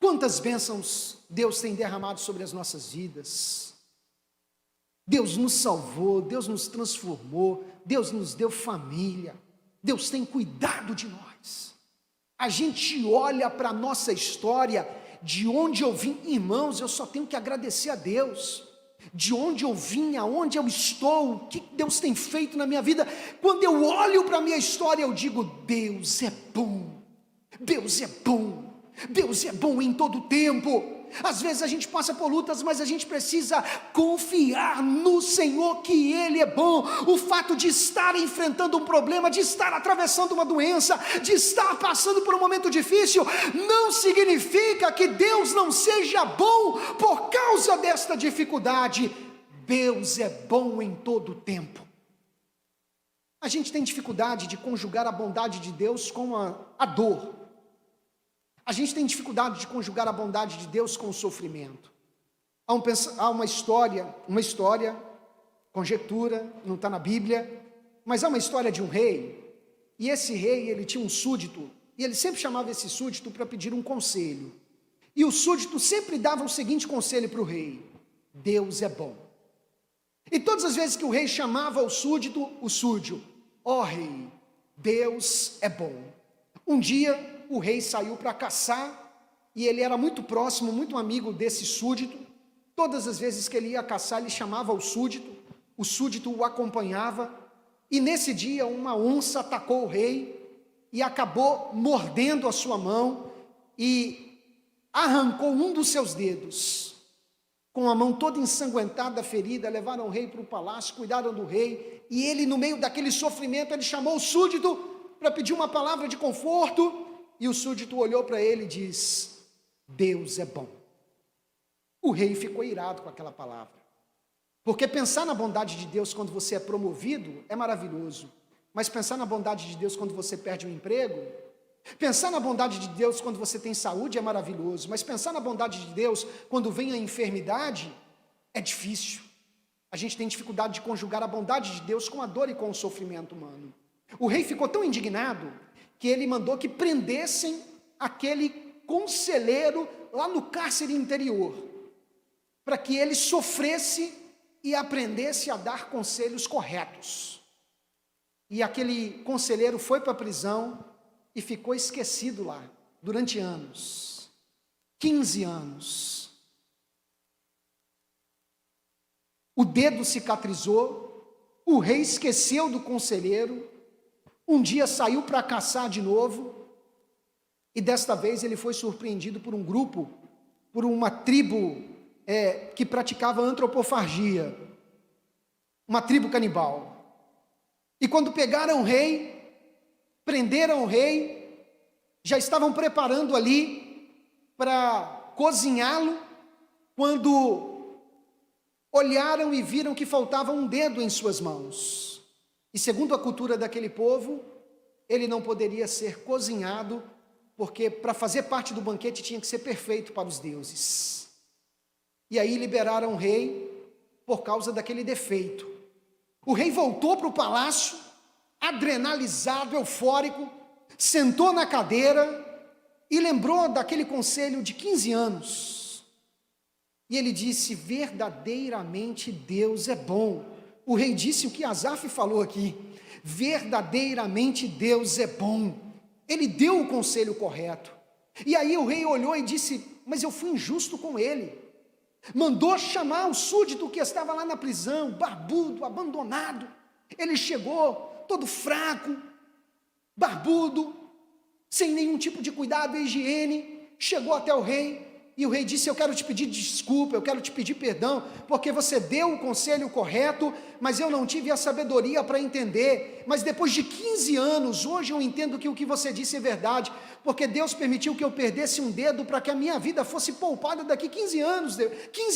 Quantas bênçãos Deus tem derramado sobre as nossas vidas. Deus nos salvou, Deus nos transformou, Deus nos deu família, Deus tem cuidado de nós. A gente olha para a nossa história, de onde eu vim, irmãos, eu só tenho que agradecer a Deus. De onde eu vim, aonde eu estou, o que Deus tem feito na minha vida. Quando eu olho para a minha história, eu digo: Deus é bom, Deus é bom, Deus é bom em todo o tempo. Às vezes a gente passa por lutas, mas a gente precisa confiar no Senhor, que Ele é bom. O fato de estar enfrentando um problema, de estar atravessando uma doença, de estar passando por um momento difícil, não significa que Deus não seja bom por causa desta dificuldade. Deus é bom em todo o tempo. A gente tem dificuldade de conjugar a bondade de Deus com a dor. A gente tem dificuldade de conjugar a bondade de Deus com o sofrimento. Há uma história, conjectura, não está na Bíblia, mas há uma história de um rei, e esse rei, ele tinha um súdito, e ele sempre chamava esse súdito para pedir um conselho, e o súdito sempre dava o seguinte conselho para o rei: Deus é bom. E todas as vezes que o rei chamava o súdito, ó rei, Deus é bom. Um dia, o rei saiu para caçar, e ele era muito próximo, muito amigo desse súdito. Todas as vezes que ele ia caçar, ele chamava o súdito o acompanhava, e nesse dia uma onça atacou o rei, e acabou mordendo a sua mão, e arrancou um dos seus dedos. Com a mão toda ensanguentada, ferida, levaram o rei para o palácio, cuidaram do rei, e ele, no meio daquele sofrimento, ele chamou o súdito para pedir uma palavra de conforto, e o súdito olhou para ele e disse: Deus é bom. O rei ficou irado com aquela palavra, porque pensar na bondade de Deus quando você é promovido é maravilhoso, mas pensar na bondade de Deus quando você perde o emprego, pensar na bondade de Deus quando você tem saúde é maravilhoso, mas pensar na bondade de Deus quando vem a enfermidade é difícil. A gente tem dificuldade de conjugar a bondade de Deus com a dor e com o sofrimento humano. O rei ficou tão indignado que ele mandou que prendessem aquele conselheiro lá no cárcere interior, para que ele sofresse e aprendesse a dar conselhos corretos. E aquele conselheiro foi para a prisão e ficou esquecido lá, durante anos, 15 anos. O dedo cicatrizou, o rei esqueceu do conselheiro. Um dia saiu para caçar de novo, e desta vez ele foi surpreendido por um grupo, por uma tribo que praticava antropofagia, uma tribo canibal. E quando pegaram o rei, prenderam o rei, já estavam preparando ali para cozinhá-lo, quando olharam e viram que faltava um dedo em suas mãos. E segundo a cultura daquele povo, ele não poderia ser cozinhado, porque para fazer parte do banquete tinha que ser perfeito para os deuses. E aí liberaram o rei por causa daquele defeito. O rei voltou para o palácio, adrenalizado, eufórico, sentou na cadeira e lembrou daquele conselho de 15 anos. E ele disse: verdadeiramente Deus é bom. O rei disse o que Asaf falou aqui: verdadeiramente Deus é bom. Ele deu o conselho correto. E aí o rei olhou e disse: mas eu fui injusto com ele. Mandou chamar o súdito que estava lá na prisão, barbudo, abandonado. Ele chegou todo fraco, barbudo, sem nenhum tipo de cuidado e higiene, chegou até o rei. E o rei disse: eu quero te pedir desculpa, eu quero te pedir perdão, porque você deu o conselho correto, mas eu não tive a sabedoria para entender. Mas depois de 15 anos, hoje eu entendo que o que você disse é verdade, porque Deus permitiu que eu perdesse um dedo para que a minha vida fosse poupada daqui 15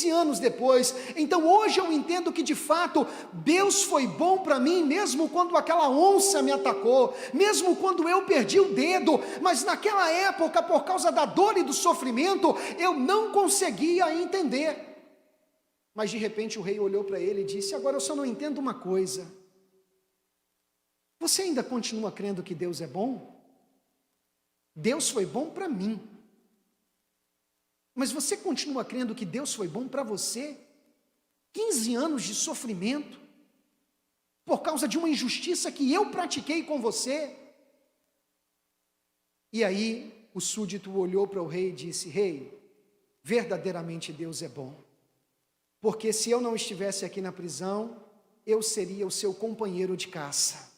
anos depois. Então hoje eu entendo que de fato Deus foi bom para mim, mesmo quando aquela onça me atacou, mesmo quando eu perdi o dedo, mas naquela época, por causa da dor e do sofrimento, eu não conseguia entender. Mas de repente o rei olhou para ele e disse: agora eu só não entendo uma coisa, você ainda continua crendo que Deus é bom? Deus foi bom para mim, Mas você continua crendo que Deus foi bom para você? 15 anos de sofrimento, por causa de uma injustiça que eu pratiquei com você? E aí o súdito olhou para o rei e disse: rei, verdadeiramente Deus é bom, porque se eu não estivesse aqui na prisão, eu seria o seu companheiro de caça,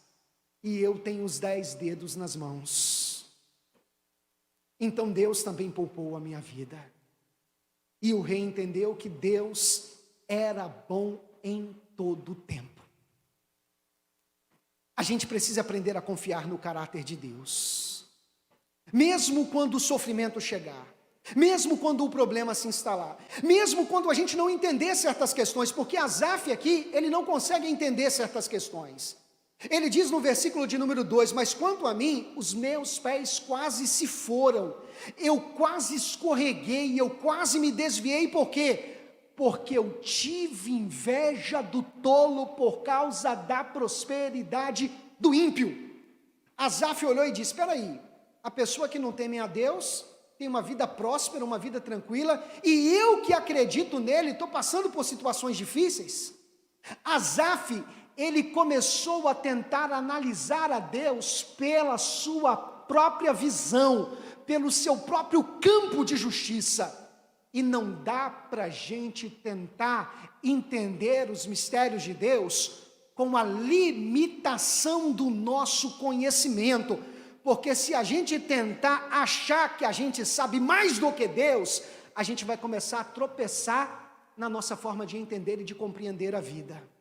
e eu tenho os 10 dedos nas mãos. Então Deus também poupou a minha vida. E o rei entendeu que Deus era bom em todo o tempo. A gente precisa aprender a confiar no caráter de Deus, mesmo quando o sofrimento chegar, mesmo quando o problema se instalar, mesmo quando a gente não entender certas questões, porque Asaf aqui, ele não consegue entender certas questões. Ele diz no versículo de número 2, mas quanto a mim, os meus pés quase se foram, eu quase escorreguei, eu quase me desviei, por quê? Porque eu tive inveja do tolo por causa da prosperidade do ímpio. Asaf olhou e disse: espera aí, a pessoa que não teme a Deus tem uma vida próspera, uma vida tranquila, e eu que acredito nele, estou passando por situações difíceis. Asaf, ele começou a tentar analisar a Deus pela sua própria visão, pelo seu próprio campo de justiça. E não dá para a gente tentar entender os mistérios de Deus com a limitação do nosso conhecimento, porque se a gente tentar achar que a gente sabe mais do que Deus, a gente vai começar a tropeçar na nossa forma de entender e de compreender a vida.